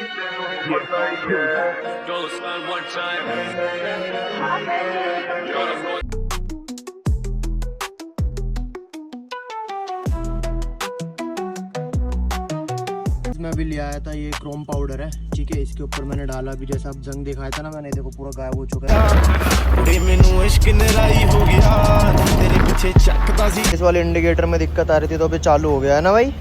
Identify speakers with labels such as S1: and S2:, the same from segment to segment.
S1: मैं अभी ले आया था, ये क्रोम पाउडर है, ठीक है। इसके ऊपर मैंने डाला अभी, जैसा आप जंग दिखाया था ना मैंने, देखो पूरा गायब हो चुका है। इस वाले इंडिकेटर में दिक्कत आ रही थी तो अभी चालू हो गया है ना भाई,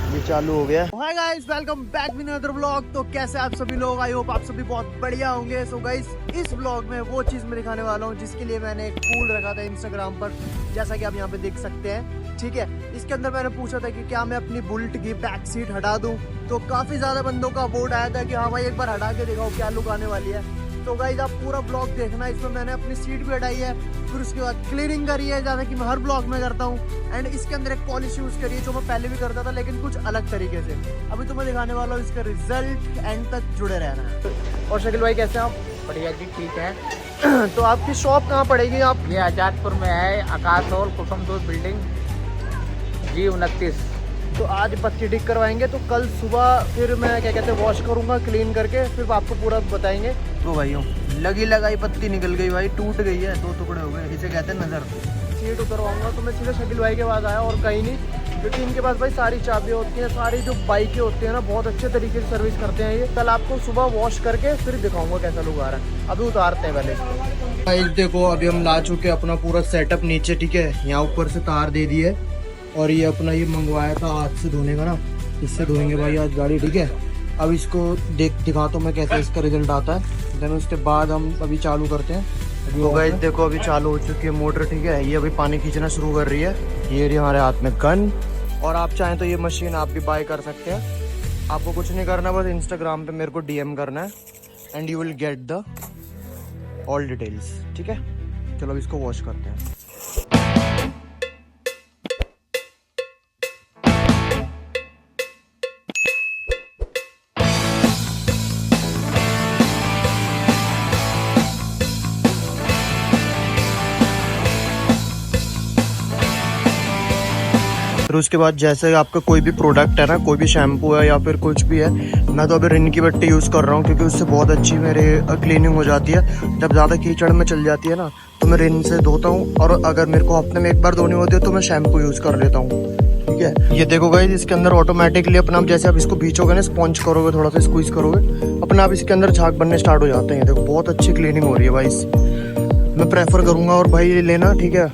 S1: ये चालू हो गया। Hi guys, welcome back with another vlog. तो कैसे आप सभी लोग, आई होप आप सभी बहुत बढ़िया होंगे। सो गाइस, इस व्लॉग में वो चीज़ मैं दिखाने वाला हूँ जिसके लिए मैंने एक पोल रखा था इंस्टाग्राम पर, जैसा कि आप यहाँ पे देख सकते हैं, ठीक है। इसके अंदर मैंने पूछा था कि क्या मैं अपनी बुलेट की बैक सीट हटा दूँ, तो काफ़ी ज़्यादा बंदों का वोट आया था कि हाँ भाई एक बार हटा के दिखाओ क्या लुक आने वाली है। तो गाइस आप पूरा ब्लॉग देखना, इसमें मैंने अपनी सीट भी हटाई है, फिर उसके बाद क्लीनिंग करी है जैसा कि मैं हर ब्लॉग में करता हूँ, एंड इसके अंदर एक पॉलिश यूज़ करी है जो मैं पहले भी करता था लेकिन कुछ अलग तरीके से। अभी तो मैं दिखाने वाला हूँ इसका रिजल्ट, एंड तक जुड़े रहना है। और शकील भाई कैसे हैं आप?
S2: बढ़िया जी, ठीक है।
S1: तो आपकी शॉप कहाँ पड़ेगी? आप
S2: ये आजादपुर में है, आकाश हॉल, कुसुम 2 बिल्डिंग, G29।
S1: तो आज पत्ती ठीक करवाएंगे, तो कल सुबह फिर मैं क्या कहते हैं वॉश करूँगा क्लीन करके, फिर आपको पूरा बताएंगे। तो भाइयों लगी लगाई पत्ती निकल गई भाई, टूट गई है, 2 टुकड़े हो गए, इसे कहते हैं नज़र। सीट उतरवाऊंगा तो मैं सीधे शकील भाई के पास आया और कहीं नहीं, क्योंकि इनके पास भाई सारी चाबियाँ होती हैं, सारी जो बाइकें होती हैं ना बहुत अच्छे तरीके से सर्विस करते हैं ये। कल आपको सुबह वॉश करके फिर दिखाऊंगा कैसा लुक आ रहा है। अभी उतारते हैं पहले इसको। देखो अभी हम ला चुके अपना पूरा सेटअप नीचे, ठीक है। यहाँ ऊपर से तार दे दी है, और ये अपना ये मंगवाया था हाथ से धोने का ना, इससे धोएंगे भाई आज गाड़ी, ठीक है। अब इसको दिखाता हूँ मैं कैसे इसका रिजल्ट आता है, देन उसके बाद हम अभी चालू करते हैं। तो गाइस देखो अभी चालू हो चुकी है मोटर, ठीक है। ये अभी पानी खींचना शुरू कर रही है, ये रही हमारे हाथ में गन। और आप चाहें तो ये मशीन आप भी बाय कर सकते हैं, आपको कुछ नहीं करना, बस इंस्टाग्राम पे मेरे को DM करना है and you will get the all details, ठीक है। चलो अब इसको वॉश करते हैं। फिर उसके बाद जैसे आपका कोई भी प्रोडक्ट है ना, कोई भी शैम्पू है या फिर कुछ भी है, मैं तो अभी रिन की बट्टी यूज़ कर रहा हूँ क्योंकि उससे बहुत अच्छी मेरे क्लीनिंग हो जाती है। जब ज़्यादा कीचड़ में चल जाती है ना तो मैं रिन से धोता हूँ, और अगर मेरे को हफ्ते में एक बार धोनी होती है तो मैं शैम्पू यूज़ कर लेता हूँ, ठीक है। ये देखो गाइस, इसके अंदर ऑटोमेटिकली अपना जैसे आप इसको भींचोगे ना, स्पॉन्ज करोगे, थोड़ा सा स्क्वीज करोगे, अपने आप इसके अंदर झाग बनने स्टार्ट हो जाते हैं। देखो बहुत अच्छी क्लीनिंग हो रही है भाई, मैं प्रेफर करूँगा और भाई ये लेना, ठीक है।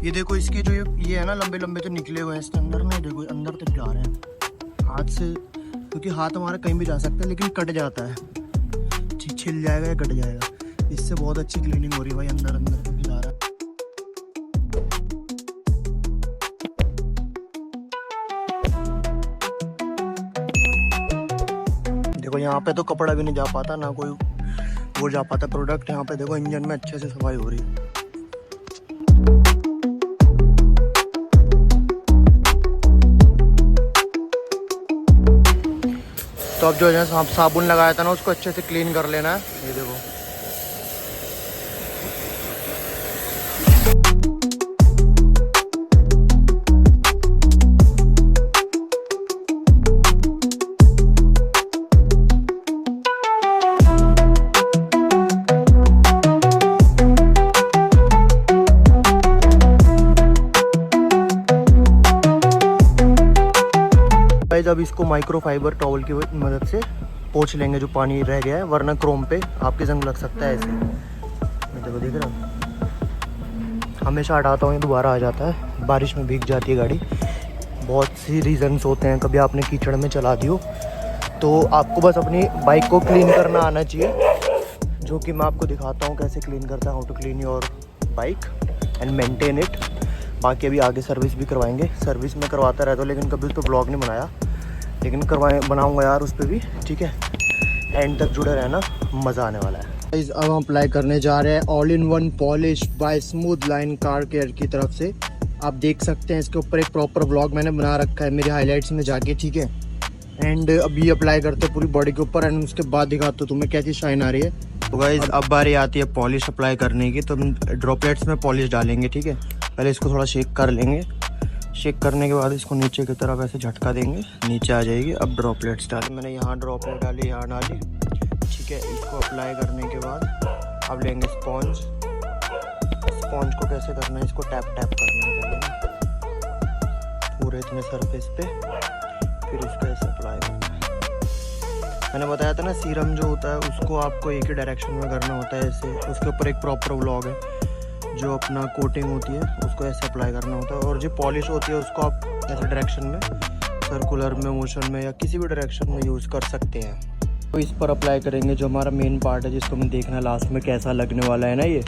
S1: ये देखो इसके जो ये है ना लंबे लंबे जो निकले हुए हैं इसके अंदर ना, देखो अंदर तक जा रहे हैं हाथ से, क्योंकि हाथ हमारा कहीं भी जा सकता है लेकिन कट जाता है, छिल जाएगा या कट जाएगा। इससे बहुत अच्छी क्लीनिंग हो रही है भाई, अंदर अंदर तक जा रहा है। देखो यहाँ पे तो कपड़ा भी नहीं जा पाता ना, कोई वो जा पाता प्रोडक्ट। यहाँ पे देखो इंजन में अच्छे से सफाई हो रही है। तो अब जो है साबुन लगाया था ना, उसको अच्छे से क्लीन कर लेना है। ये देखो अब इसको माइक्रोफाइबर टॉवल की मदद से पोंछ लेंगे जो पानी रह गया है, वरना क्रोम पे आपके जंग लग सकता है ऐसे। देखो देख रहे हो, हमेशा हटाता हूँ ये दोबारा आ जाता है, बारिश में भीग जाती है गाड़ी। बहुत सी रीजंस होते हैं, कभी आपने कीचड़ में चला दी हो, तो आपको बस अपनी बाइक को क्लीन करना आना चाहिए, जो कि मैं आपको दिखाता हूँ कैसे क्लीन करता है, how to clean your bike and maintain it. बाकी अभी आगे सर्विस भी करवाएंगे, सर्विस में करवाता रहता हूँ लेकिन कभी उस पर ब्लॉग नहीं बनाया, लेकिन बनाऊंगा यार उस पर भी, ठीक है। एंड तक जुड़े रहना, मज़ा आने वाला है। अब हम अप्लाई करने जा रहे हैं all in one polish bye smooth line car care की तरफ से। आप देख सकते हैं इसके ऊपर एक प्रॉपर ब्लॉग मैंने बना रखा है मेरे हाईलाइट्स में जाके, ठीक है। एंड अभी अप्लाई करते हैं पूरी बॉडी के ऊपर, एंड उसके बाद दिखाता हूँ तुम्हें कैसी शाइन आ रही है। तो गाइस अब बारी आती है पॉलिश अप्लाई करने की, तो हम ड्रॉपलेट्स में पॉलिश डालेंगे, ठीक है। पहले इसको थोड़ा शेक कर लेंगे, शेक करने के बाद इसको नीचे की तरफ ऐसे झटका देंगे, नीचे आ जाएगी। अब ड्रॉपलेट्स डाली, मैंने यहाँ ड्रॉपलेट डाली, यहाँ डाली, ठीक है। इसको अप्लाई करने के बाद अब लेंगे स्पॉन्ज। स्पॉन्ज को कैसे करना है, इसको टैप टैप करना है पहले पूरे इतने सरफेस पे, फिर इसको ऐसे अप्लाई करना है। मैंने बताया था ना सीरम जो होता है उसको आपको एक ही डायरेक्शन में करना होता है ऐसे। उसके ऊपर एक प्रॉपर व्लॉग है, जो अपना कोटिंग होती है उसको ऐसे अप्लाई करना होता है, और जो पॉलिश होती है उसको आप ऐसे डायरेक्शन में, सर्कुलर में, मोशन में या किसी भी डायरेक्शन में यूज़ कर सकते हैं। तो इस पर अप्लाई करेंगे जो हमारा मेन पार्ट है, जिसको हमें देखना है लास्ट में कैसा लगने वाला है ना ये।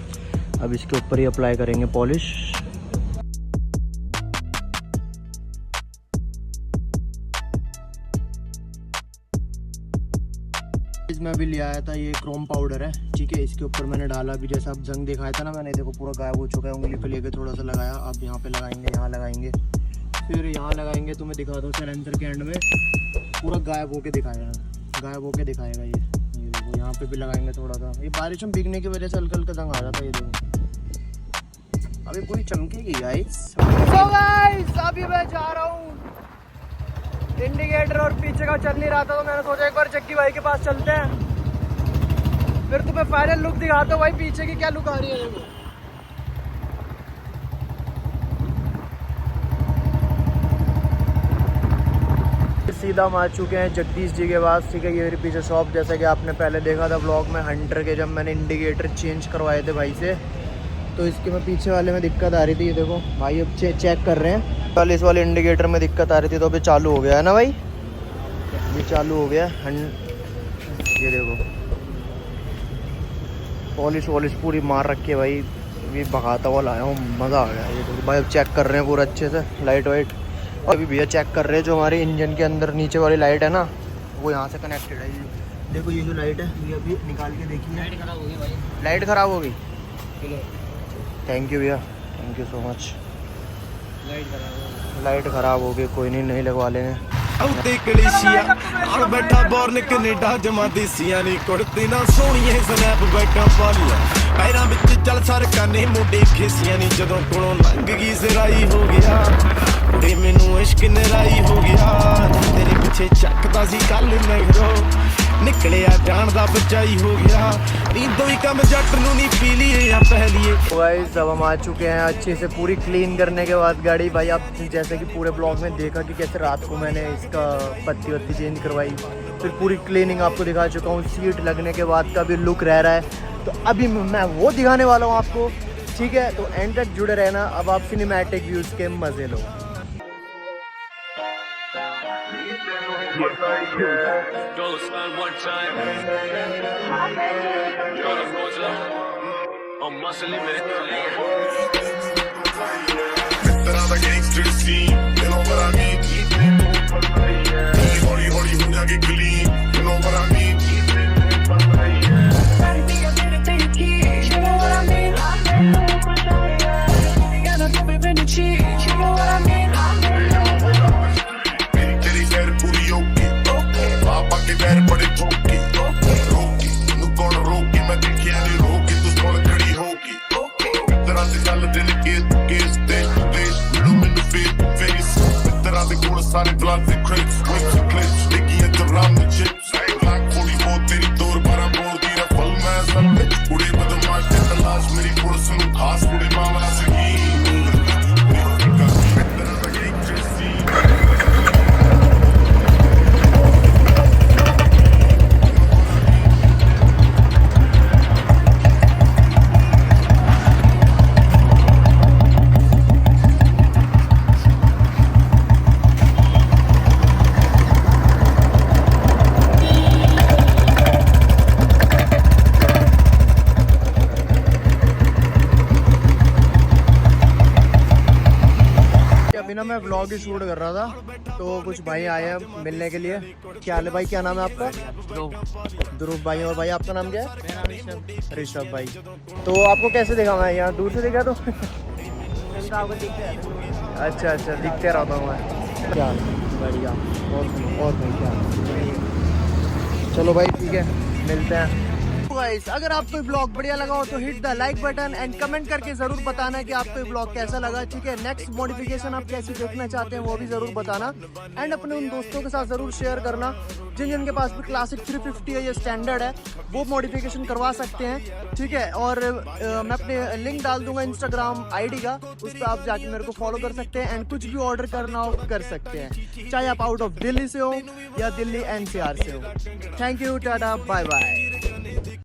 S1: अब इसके ऊपर ही अप्लाई करेंगे पॉलिश। मैं अभी ले आया था, ये क्रोम पाउडर है, ठीक है। इसके ऊपर मैंने डाला अभी, जैसा आप जंग दिखाया था ना मैंने, देखो पूरा गायब हो चुका है। उंगली पे लेके थोड़ा सा लगाया, अब यहाँ पे लगाएंगे, यहाँ लगाएंगे, फिर यहाँ लगाएंगे। तो मैं दिखाता हूँ सैलेंसर के एंड में पूरा गायब होके दिखाएगा, गायब होके दिखाएगा ये देखो। यहाँ पे भी लगाएंगे थोड़ा सा, ये बारिश में भीगने की वजह से हल्का हल्का जंग आ जाता है, ये देखो। अभी पूरी चमकेगी गाइस। तो गाइस अभी मैं जा रहा हूँ, इंडिकेटर और पीछे का चल नहीं रहा था, तो मैंने सोचा एक बार चक्की भाई के पास चलते हैं, फिर तुम्हें फाइनल लुक दिखाता हूँ भाई पीछे की क्या लुक आ रही है। देखो सीधा हम आ चुके हैं जगदीश जी के पास, ठीक है। ये मेरे पीछे शॉप, जैसा कि आपने पहले देखा था ब्लॉग में हंटर के, जब मैंने इंडिकेटर चेंज करवाए थे भाई से, तो इसके में पीछे वाले में दिक्कत आ रही थी। ये देखो भाई अब चेक कर रहे हैं, कल इस वाले इंडिकेटर में दिक्कत आ रही थी, तो अभी चालू हो गया है ना भाई, ये चालू हो गया। ये देखो पॉलिश वॉलिश पूरी मार रखी है भाई, ये भगाता हुआ लाया हूँ, मज़ा आ गया। ये देखो भाई अब चेक कर रहे हैं पूरा अच्छे से, लाइट वाइट। और अभी भैया चेक कर रहे हैं जो हमारे इंजन के अंदर नीचे वाली लाइट है ना, वो यहाँ से कनेक्टेड है। ये देखो ये जो लाइट है, ये अभी निकाल के देखिए, लाइट ख़राब हो गई भाई, लाइट ख़राब हो गई। थैंक यू भैया, thank you so much. Light ख़राब हो गई, कोई नहीं लगवा लेंगे।
S3: औते कलेशिया आल बैठा बॉर्न कनेडा जमा देसिया नी कुड़ती ना सोहणीए स्नैप बैठा पालिया पैरां विच चल सरका ने मुंडे खिसिया नी जदों कोलों लंघ गई सराई हो गया कुड़े मैनू इश्क नराई हो गया तेरे पिछे चकदा सी कल नगरो निकलिया जान दा बचाई हो गया नींदों ही कम जट नू नी पी लिए या पहलिए।
S1: गाइस अब हम आ चुके हैं अच्छे से पूरी क्लीन करने के बाद गाड़ी। भाई आप जैसे कि पूरे ब्लॉग में देखा कि कैसे रात को मैंने इसका पत्ती वत्ती चेंज करवाई, फिर पूरी क्लीनिंग आपको दिखा चुका हूँ। सीट लगने के बाद का भी लुक रह रहा है, तो अभी मैं वो दिखाने वाला हूँ आपको, ठीक है। तो एंड तक जुड़े रहना, अब आप सिनेमैटिक व्यूज़ के मज़े लो।
S3: सारे ग्लास से क्रेट्स क्लिप्स क्लिप्स डिगी है तो राम में चिप्स ब्लैक 44 तेरी तोर बरा बोल दी रफल मैं सब पूरे बदमाश के तलाश मेरी पुलिस नु खास पूरे मामला से ही
S1: ना मैं व्लॉग ही शूट कर रहा था, तो कुछ भाई आए हैं मिलने के लिए। क्या हाल है भाई, क्या नाम है आपका? ध्रुव भाई। और भाई आपका नाम क्या है? ऋषभ भाई। तो आपको कैसे देखा मैं, यहाँ दूर से देखा तो अच्छा अच्छा दिखते रहता हूँ मैं। क्या बढ़िया, और क्या। चलो भाई ठीक है, मिलते हैं। गाइस, अगर आपको ब्लॉग बढ़िया लगा हो तो hit the like button and comment करके जरूर बताना कि आपको ब्लॉग कैसा लगा। ठीक है, नेक्स्ट मॉडिफिकेशन आप कैसी देखना चाहते हैं वो भी जरूर बताना एंड अपने उन दोस्तों के साथ जरूर शेयर करना जिन के पास भी क्लासिक 350 है, ये स्टैंडर्ड है, वो मॉडिफिकेशन करवा सकते हैं। ठीक है, और मैं अपने लिंक डाल दूंगा इंस्टाग्राम आईडी का, उस पर आप जाके मेरे को फॉलो कर सकते हैं एंड कुछ भी ऑर्डर करना हो कर सकते हैं, चाहे आप आउट ऑफ दिल्ली से हो या दिल्ली एनसीआर से हो। Thank you, tata, bye bye.